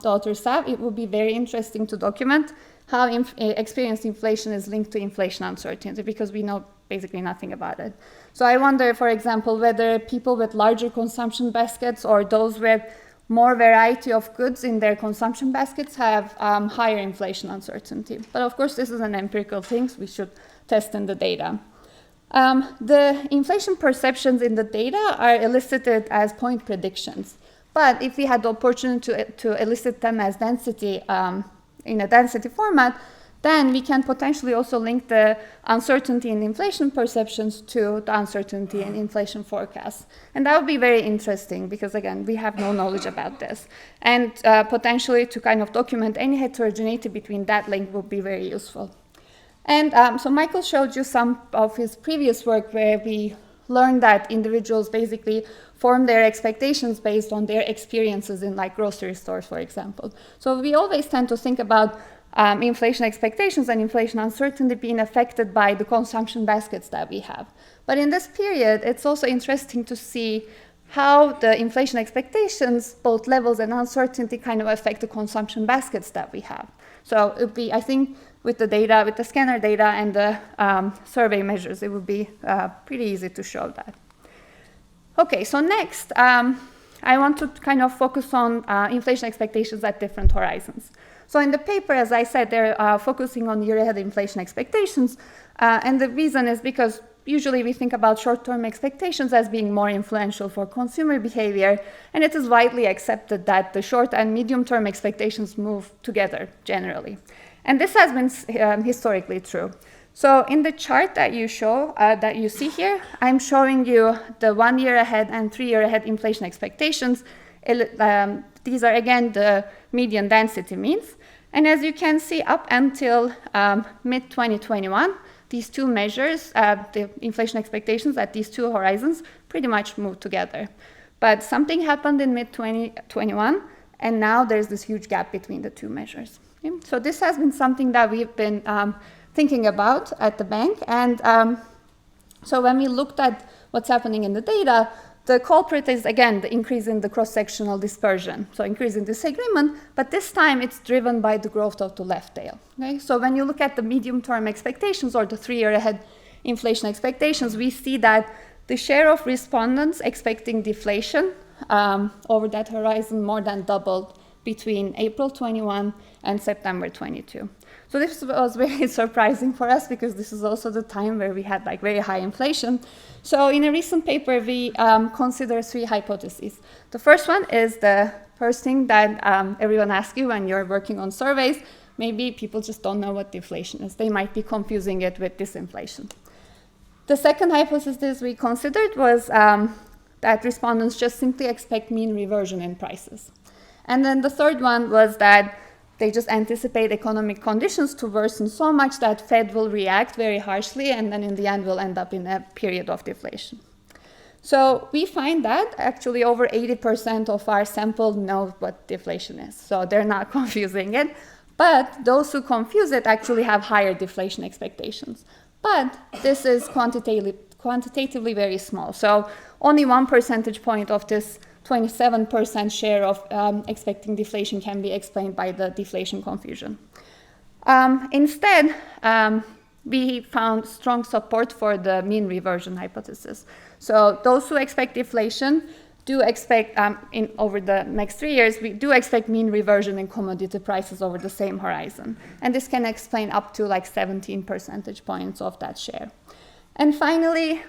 the authors have, it would be very interesting to document how experienced inflation is linked to inflation uncertainty, because we know basically nothing about it. So I wonder, for example, whether people with larger consumption baskets or those with more variety of goods in their consumption baskets have higher inflation uncertainty. But of course, this is an empirical thing, so we should test in the data. The inflation perceptions in the data are elicited as point predictions. But if we had the opportunity to elicit them as density in a density format, then we can potentially also link the uncertainty in inflation perceptions to the uncertainty in inflation forecasts. And that would be very interesting because, again, we have no knowledge about this. And potentially to kind of document any heterogeneity between that link would be very useful. And so Michael showed you some of his previous work where we learned that individuals basically form their expectations based on their experiences in like grocery stores, for example. So we always tend to think about inflation expectations and inflation uncertainty being affected by the consumption baskets that we have. But in this period, it's also interesting to see how the inflation expectations, both levels and uncertainty, kind of affect the consumption baskets that we have. So it would be, I think, with the data, with the scanner data and the survey measures, it would be pretty easy to show that. Okay, so next, I want to kind of focus on inflation expectations at different horizons. So in the paper, as I said, they're focusing on year-ahead inflation expectations. And the reason is because usually we think about short-term expectations as being more influential for consumer behavior. And it is widely accepted that the short and medium-term expectations move together generally. And this has been historically true. So in the chart that you show, that you see here, I'm showing you the 1 year ahead and 3 year ahead inflation expectations. These are, again, the median density means. And as you can see, up until mid-2021, these two measures, the inflation expectations at these two horizons, pretty much moved together. But something happened in mid-2021, and now there's this huge gap between the two measures. Okay? So this has been something that we've been thinking about at the bank. And so when we looked at what's happening in the data, the culprit is, again, the increase in the cross-sectional dispersion, so increase in disagreement, but this time it's driven by the growth of the left tail. Okay? So when you look at the medium-term expectations or the 3 year ahead inflation expectations, we see that the share of respondents expecting deflation over that horizon more than doubled between April 21 and September 22. So this was very surprising for us because this is also the time where we had like very high inflation. So in a recent paper, we consider 3 hypotheses. The first one is the first thing that everyone asks you when you're working on surveys. Maybe people just don't know what deflation is. They might be confusing it with disinflation. The second hypothesis we considered was that respondents just simply expect mean reversion in prices. And then the third one was that they just anticipate economic conditions to worsen so much that Fed will react very harshly, and then in the end we'll end up in a period of deflation. So we find that actually over 80% of our sample know what deflation is. So they're not confusing it. But those who confuse it actually have higher deflation expectations. But this is quantitatively very small. So only 1 percentage point of this 27% share of expecting deflation can be explained by the deflation confusion. Instead, we found strong support for the mean reversion hypothesis. So those who expect deflation do expect, over the next 3 years, we do expect mean reversion in commodity prices over the same horizon. And this can explain up to like 17 percentage points of that share. And finally,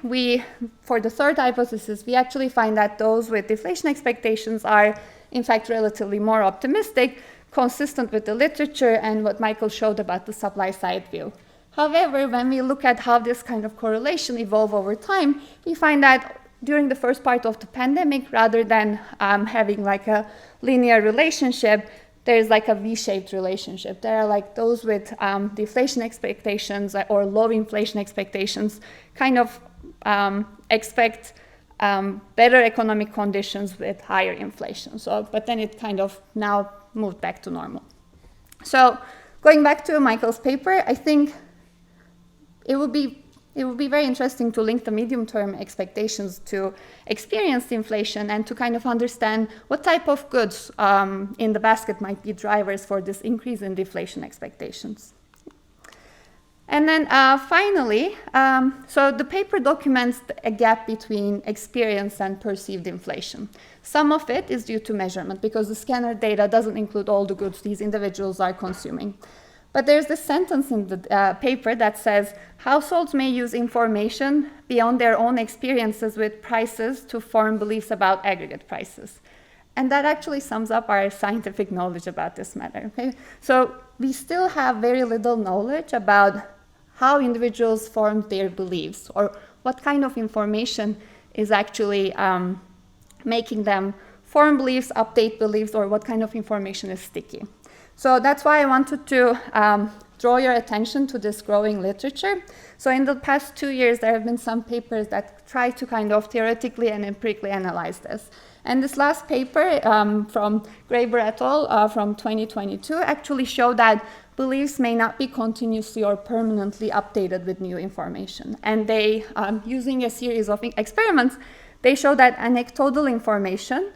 for the third hypothesis, we actually find that those with deflation expectations are, in fact, relatively more optimistic, consistent with the literature and what Michael showed about the supply side view. However, when we look at how this kind of correlation evolved over time, we find that during the first part of the pandemic, rather than having like a linear relationship, there's like a V-shaped relationship. There are like those with deflation expectations or low inflation expectations kind of expect better economic conditions with higher inflation. So, but then it kind of now moved back to normal. So going back to Michael's paper, I think it would be very interesting to link the medium-term expectations to experienced inflation and to kind of understand what type of goods in the basket might be drivers for this increase in deflation expectations. And then finally, so the paper documents a gap between experienced and perceived inflation. Some of it is due to measurement because the scanner data doesn't include all the goods these individuals are consuming. But there's this sentence in the paper that says, households may use information beyond their own experiences with prices to form beliefs about aggregate prices. And that actually sums up our scientific knowledge about this matter. Okay? So we still have very little knowledge about how individuals form their beliefs, or what kind of information is actually making them form beliefs, update beliefs, or what kind of information is sticky. So that's why I wanted to draw your attention to this growing literature. So in the past 2 years, there have been some papers that try to kind of theoretically and empirically analyze this. And this last paper from Graeber et al. From 2022 actually showed that beliefs may not be continuously or permanently updated with new information. And they, using a series of experiments, they show that anecdotal information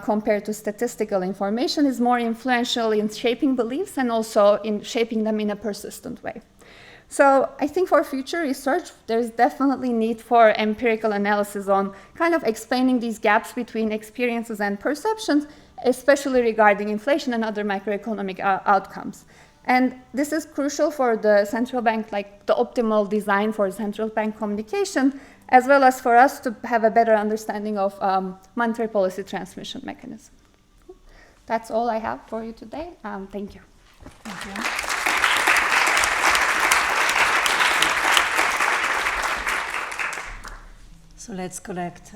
compared to statistical information is more influential in shaping beliefs and also in shaping them in a persistent way. So I think for future research, there's definitely need for empirical analysis on kind of explaining these gaps between experiences and perceptions, especially regarding inflation and other macroeconomic outcomes. And this is crucial for the central bank, like the optimal design for central bank communication, as well as for us to have a better understanding of monetary policy transmission mechanism. That's all I have for you today. Thank you. Thank you. So let's collect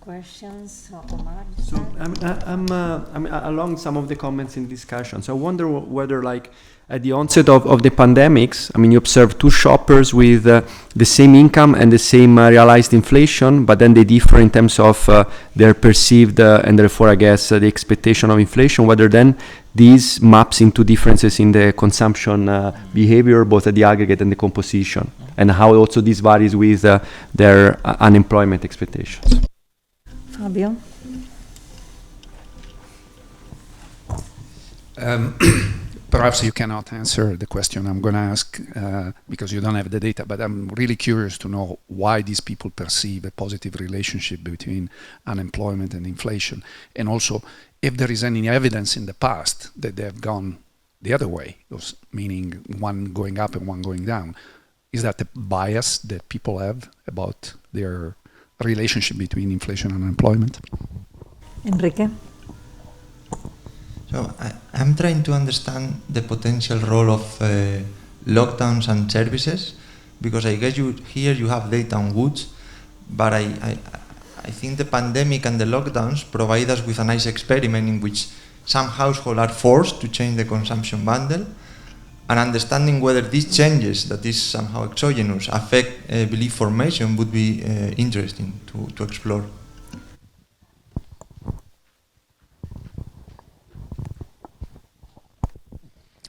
questions. So Omar. So I'm along some of the comments in discussion. So I wonder whether, like, at the onset of the pandemics, I mean, you observe two shoppers with the same income and the same realized inflation, but then they differ in terms of their perceived and therefore, I guess, the expectation of inflation, whether then these maps into differences in the consumption behavior, both at the aggregate and the composition, and how also this varies with their unemployment expectations. Fabio. Perhaps you cannot answer the question I'm going to ask because you don't have the data, but I'm really curious to know why these people perceive a positive relationship between unemployment and inflation, and also if there is any evidence in the past that they have gone the other way, meaning one going up and one going down. Is that a bias that people have about their relationship between inflation and unemployment? Enrique. So I'm trying to understand the potential role of lockdowns and services, because I guess here you have data on goods, but I think the pandemic and the lockdowns provide us with a nice experiment in which some households are forced to change the consumption bundle, and understanding whether these changes, that is somehow exogenous, affect belief formation would be interesting to explore.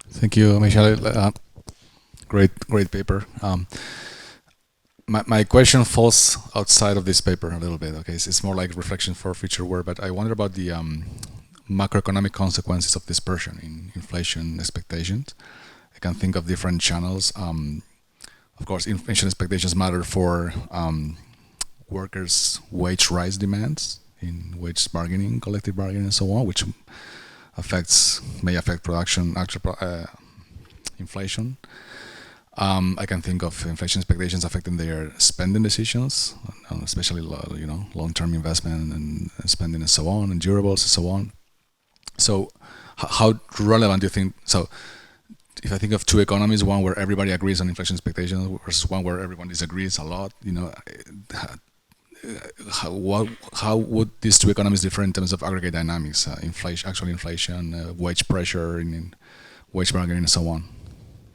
Thank you, Michelle. Great paper. My question falls outside of this paper a little bit. Okay, it's more like reflection for future work. But I wonder about the macroeconomic consequences of dispersion in inflation expectations. I can think of different channels. Of course, inflation expectations matter for workers' wage rise demands in wage bargaining, collective bargaining, and so on, which may affect production, actual inflation. I can think of inflation expectations affecting their spending decisions, especially long-term investment and spending and so on, and durables and so on. So, how relevant do you think? So, if I think of two economies, one where everybody agrees on inflation expectations versus one where everyone disagrees a lot, how would these two economies differ in terms of aggregate dynamics, actual inflation, wage pressure, in wage bargaining, and so on?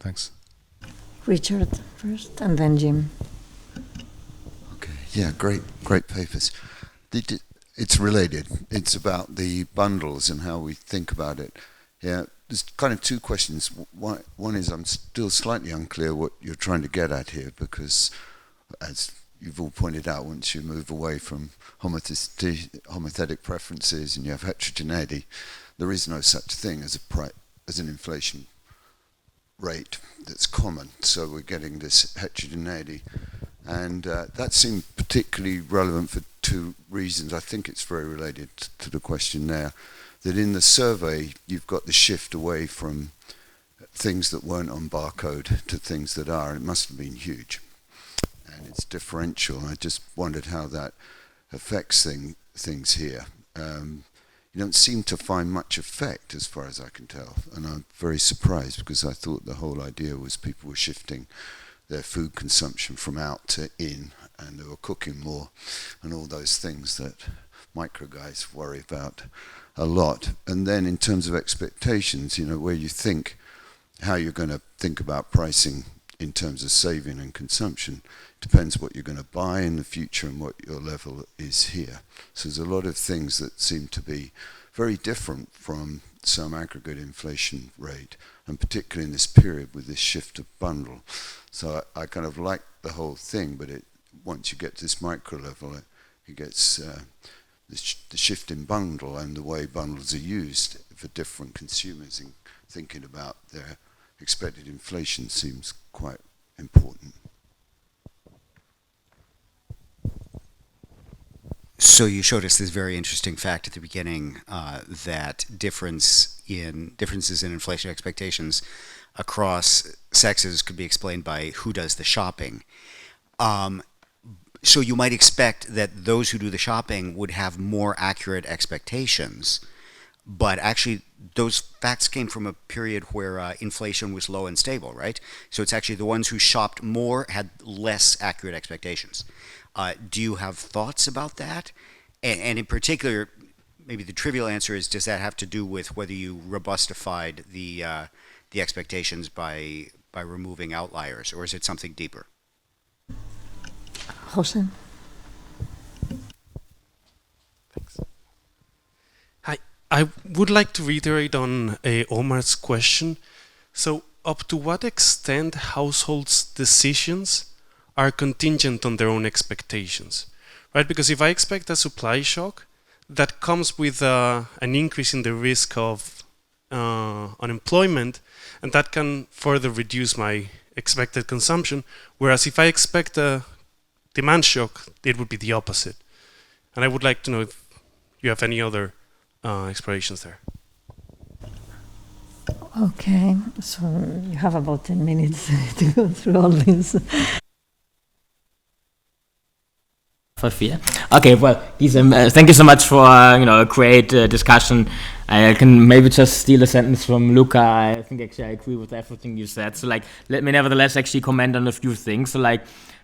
Thanks. Richard first, and then Jim. Okay, yeah, great papers. It's related. It's about the bundles and how we think about it. Yeah, there's kind of two questions. One is I'm still slightly unclear what you're trying to get at here, because as you've all pointed out, once you move away from homothetic preferences and you have heterogeneity, there is no such thing as an inflation rate that's common. So we're getting this heterogeneity, and that seemed particularly relevant for two reasons. I think it's very related to the question there, that in the survey you've got the shift away from things that weren't on barcode to things that are. It must have been huge, and it's differential. I just wondered how that affects things here. you don't seem to find much effect as far as I can tell. And I'm very surprised because I thought the whole idea was people were shifting their food consumption from out to in, and they were cooking more and all those things that micro guys worry about a lot. And then in terms of expectations, where you think how you're going to think about pricing in terms of saving and consumption depends what you're going to buy in the future and what your level is here. So there's a lot of things that seem to be very different from some aggregate inflation rate, and particularly in this period with this shift of bundle. So I kind of like the whole thing, but once you get to this micro level, it gets the shift in bundle and the way bundles are used for different consumers in thinking about their expected inflation seems quite important. So you showed us this very interesting fact at the beginning that differences in inflation expectations across sexes could be explained by who does the shopping. So you might expect that those who do the shopping would have more accurate expectations, but actually those facts came from a period where inflation was low and stable, right? So it's actually the ones who shopped more had less accurate expectations. Do you have thoughts about that? And in particular, maybe the trivial answer is, does that have to do with whether you robustified the expectations by removing outliers, or is it something deeper? Jose? Thanks. I would like to reiterate on Omar's question. So up to what extent households' decisions are contingent on their own expectations, right? Because if I expect a supply shock, that comes with an increase in the risk of unemployment, and that can further reduce my expected consumption. Whereas if I expect a demand shock, it would be the opposite. And I would like to know if you have any other explanations there. Okay, so you have about 10 minutes to go through all this. Okay, well, thank you so much for a great discussion. I can maybe just steal a sentence from Luca. I think actually I agree with everything you said. So let me nevertheless actually comment on a few things. So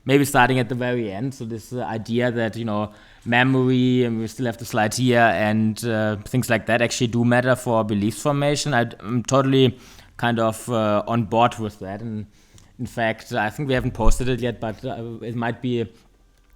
maybe starting at the very end. So this idea that memory, and we still have the slide here, and things like that actually do matter for belief formation. I'm totally kind of on board with that. And in fact, I think we haven't posted it yet, but it might be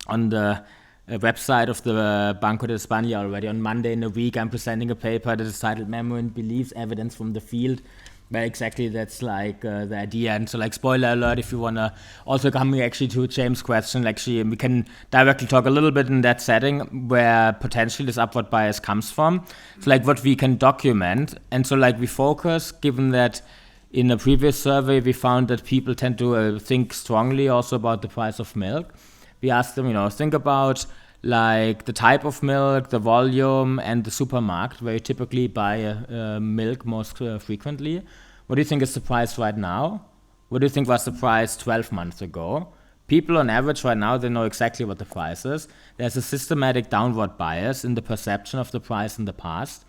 on the website of the Banco de España already. On Monday in a week, I'm presenting a paper that is titled Memory and Beliefs, Evidence from the Field, where exactly that's the idea. And so spoiler alert, if you want to also come actually to James' question, actually we can directly talk a little bit in that setting where potentially this upward bias comes from. So what we can document. And so we focus, given that in a previous survey we found that people tend to think strongly also about the price of milk. We asked them, think about the type of milk, the volume, and the supermarket where you typically buy milk most frequently. What do you think is the price right now? What do you think was the price 12 months ago? People on average right now, they know exactly what the price is. There's a systematic downward bias in the perception of the price in the past,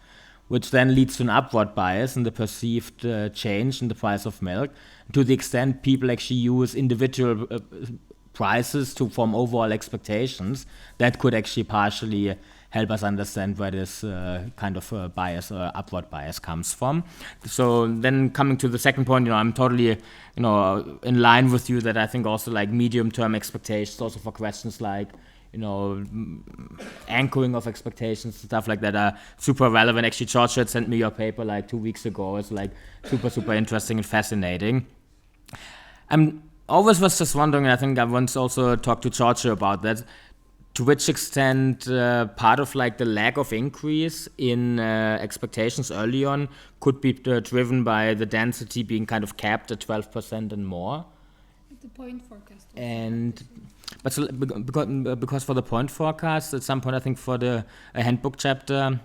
which then leads to an upward bias in the perceived change in the price of milk. To the extent people actually use individual prices to form overall expectations, that could actually partially help us understand where this kind of bias or upward bias comes from. So then coming to the second point, I'm totally in line with you that I think also medium-term expectations, also for questions anchoring of expectations, stuff like that are super relevant. Actually, George had sent me your paper 2 weeks ago. It's super interesting and fascinating. Always was just wondering, and I think I once also talked to George about that, to which extent part of the lack of increase in expectations early on could be driven by the density being kind of capped at 12% and more. The point forecast. Because for the point forecast, at some point I think for the handbook chapter,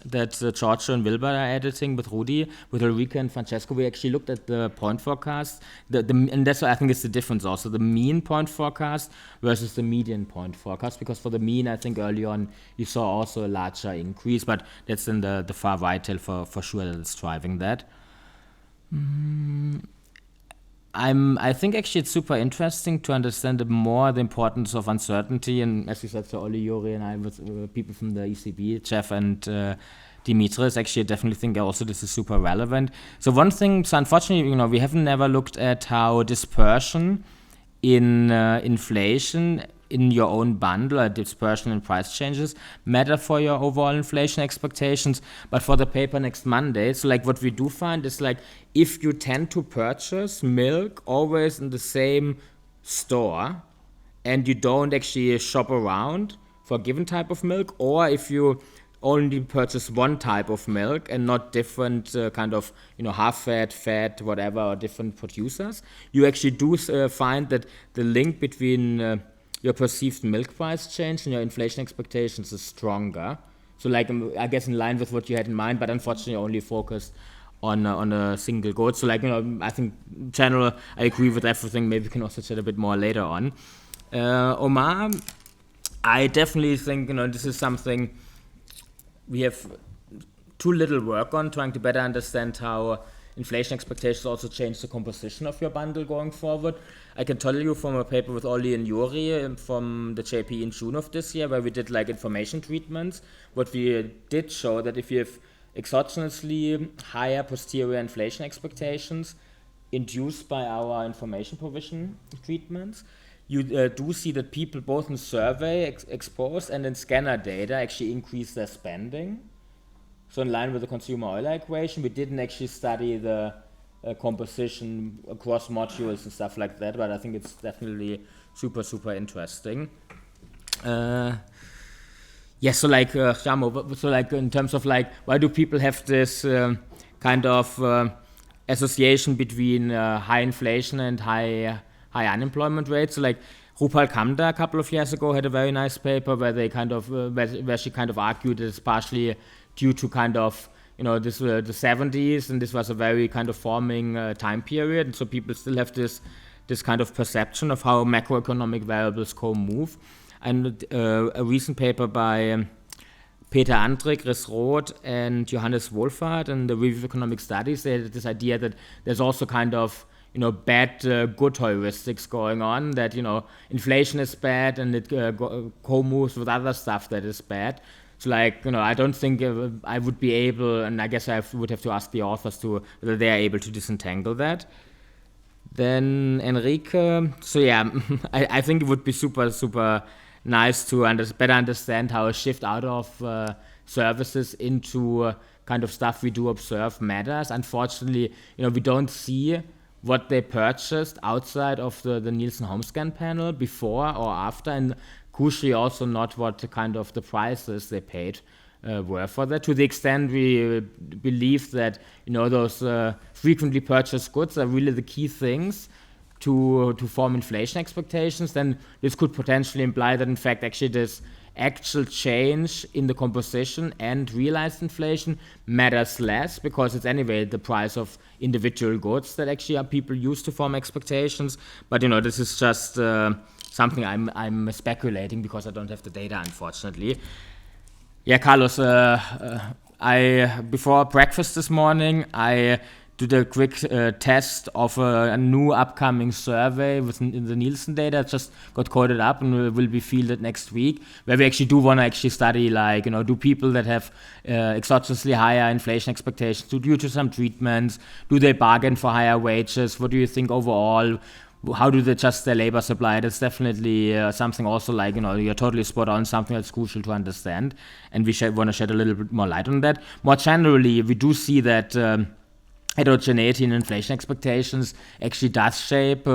that Giorgio and Wilbur are editing with Rudy, with Ulrike and Francesco, we actually looked at the point forecast, and that's why I think it's the difference also, the mean point forecast versus the median point forecast, because for the mean, I think early on you saw also a larger increase, but that's in the far right tail for sure that it's driving that. I think actually it's super interesting to understand more the importance of uncertainty, and as you said, so Oli, Yuri, and I with people from the ECB, Jeff and Dimitris, actually I definitely think also this is super relevant. So one thing, so unfortunately, we haven't never looked at how dispersion in inflation in your own bundle, or dispersion in price changes, matter for your overall inflation expectations. But for the paper next Monday, so like what we do find is like if you tend to purchase milk always in the same store and you don't actually shop around for a given type of milk, or if you only purchase one type of milk and not different kind of half fat, whatever, or different producers, you actually do find that the link between your perceived milk price change and your inflation expectations is stronger. So like, I guess in line with what you had in mind, but unfortunately only focused on a single good. So like, I think in general, I agree with everything. Maybe we can also chat a bit more later on. Omar, I definitely think, this is something we have too little work on, trying to better understand how inflation expectations also change the composition of your bundle going forward. I can tell you from a paper with Oli and Yuri from the JP in June of this year, where we did like information treatments. What we did show that if you have exogenously higher posterior inflation expectations induced by our information provision treatments, you do see that people both in survey exposed and in scanner data actually increase their spending. So in line with the consumer Euler equation, we didn't actually study the composition across modules and stuff like that, but I think it's definitely super, super interesting. So like, Jamo, so like in terms of like, why do people have this kind of association between high inflation and high unemployment rates? So like, Rupal Kamda a couple of years ago had a very nice paper where they kind of, where she kind of argued that it's partially due to kind of, this the 70s, and this was a very kind of forming time period, and so people still have this kind of perception of how macroeconomic variables co-move. And a recent paper by Peter Andrik, Chris Roth, and Johannes Wohlfahrt in the Review of Economic Studies, they had this idea that there's also kind of bad good heuristics going on, that inflation is bad and it co-moves with other stuff that is bad. So like, I don't think I would be able, and I guess I would have to ask the authors whether they are able to disentangle that. Then Enrique, so yeah, I think it would be super, super nice to better understand how a shift out of services into kind of stuff we do observe matters. Unfortunately, we don't see what they purchased outside of the Nielsen HomeScan panel before or after, and crucially also not what kind of the prices they paid were for that. To the extent we believe that those frequently purchased goods are really the key things to form inflation expectations, then this could potentially imply that in fact actually this actual change in the composition and realized inflation matters less, because it's anyway the price of individual goods that actually are people use to form expectations. But this is just something I'm speculating because I don't have the data, unfortunately. Yeah, Carlos, I before breakfast this morning, I did a quick test of a new upcoming survey with the Nielsen data. Just got coded up and will be fielded next week, where we actually do want to actually study, like, do people that have exogenously higher inflation expectations due to some treatments, do they bargain for higher wages? What do you think overall? How do they adjust their labor supply? That's definitely something also, like, you're totally spot on, something that's crucial to understand. And we want to shed a little bit more light on that. More generally, we do see that heterogeneity in inflation expectations actually does shape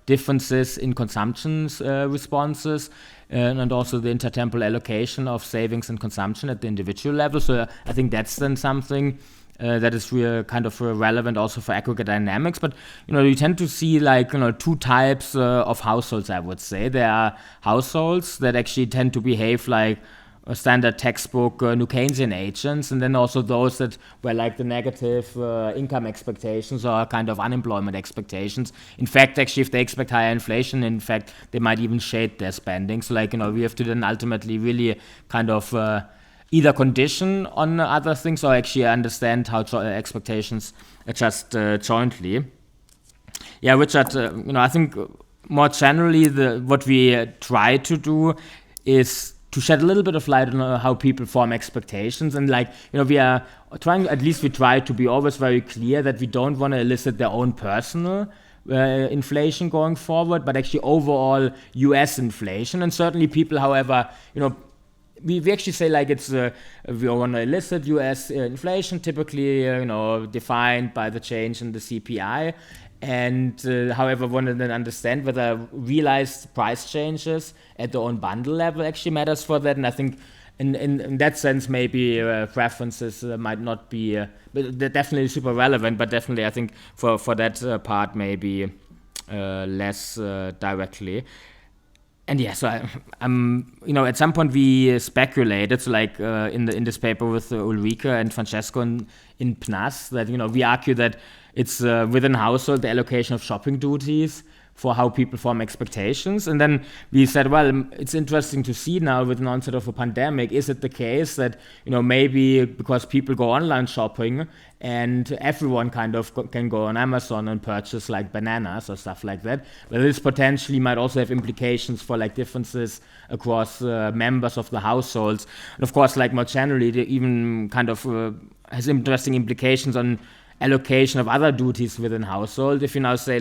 differences in consumption responses and also the intertemporal allocation of savings and consumption at the individual level. So I think that's then something that is kind of relevant also for aggregate dynamics. But you tend to see, like, two types of households, I would say. There are households that actually tend to behave like standard textbook New Keynesian agents, and then also those that were like the negative income expectations or kind of unemployment expectations. In fact, actually, if they expect higher inflation, in fact, they might even shade their spending. So like, we have to then ultimately really kind of either condition on other things or actually understand how expectations adjust jointly. Yeah, Richard, I think more generally, what we try to do is to shed a little bit of light on how people form expectations. And we are trying, at least we try to be always very clear that we don't want to elicit their own personal inflation going forward, but actually overall US inflation. And certainly people, however, we actually say it's we want to elicit US inflation, typically defined by the change in the CPI. And however, want to then understand whether realized price changes at the own bundle level actually matters for that. And I think in that sense, maybe preferences might not be, but they're definitely super relevant, but definitely I think for that part, maybe less directly. And yeah, so I'm at some point we speculated, so in this paper with Ulrike and Francesco in PNAS, that we argue that it's within household the allocation of shopping duties for how people form expectations. And then we said, well, it's interesting to see now with the onset of a pandemic, is it the case that, maybe because people go online shopping and everyone kind of can go on Amazon and purchase bananas or stuff like that, well, this potentially might also have implications for differences across members of the households. And of course, more generally, it even kind of has interesting implications on allocation of other duties within household. If you now say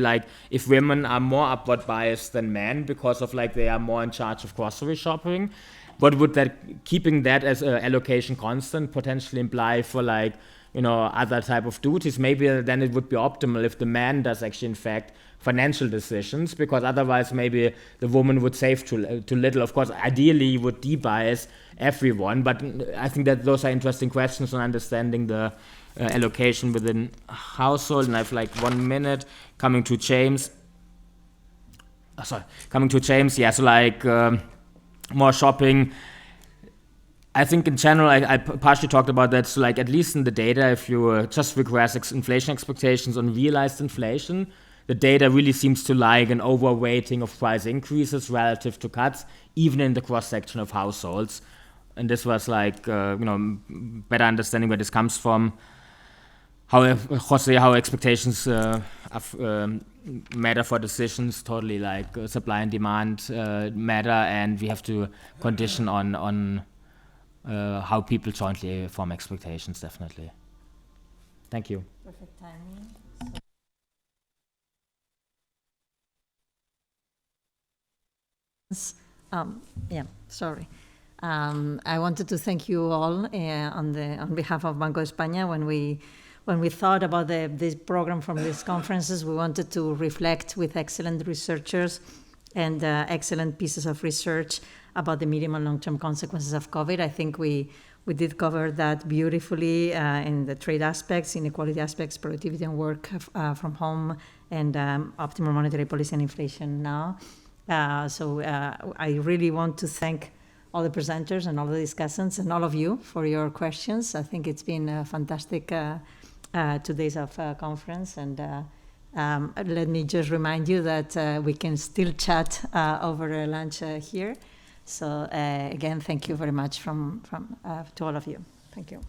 if women are more upward biased than men because of they are more in charge of grocery shopping, what would that, keeping that as an allocation constant, potentially imply for other type of duties? Maybe then it would be optimal if the man does actually in fact financial decisions, because otherwise maybe the woman would save too little. Of course, ideally you would de-bias everyone, but I think that those are interesting questions on understanding the allocation within household. And I have 1 minute. Coming to James, yeah, so more shopping. I think in general, I partially talked about that. So at least in the data, if you just regress inflation expectations on realized inflation, the data really seems to an overweighting of price increases relative to cuts, even in the cross-section of households. And this was better understanding where this comes from. How expectations matter for decisions, totally supply and demand matter, and we have to condition on how people jointly form expectations, definitely. Thank you. Perfect timing. I wanted to thank you all on behalf of Banco de España. When we thought about this program from these conferences, we wanted to reflect with excellent researchers and excellent pieces of research about the medium and long-term consequences of COVID. I think we did cover that beautifully in the trade aspects, inequality aspects, productivity and work from home, and optimal monetary policy and inflation now. So I really want to thank all the presenters and all the discussants and all of you for your questions. I think it's been a fantastic 2 days of conference, and let me just remind you that we can still chat over lunch here. So again, thank you very much to all of you. Thank you.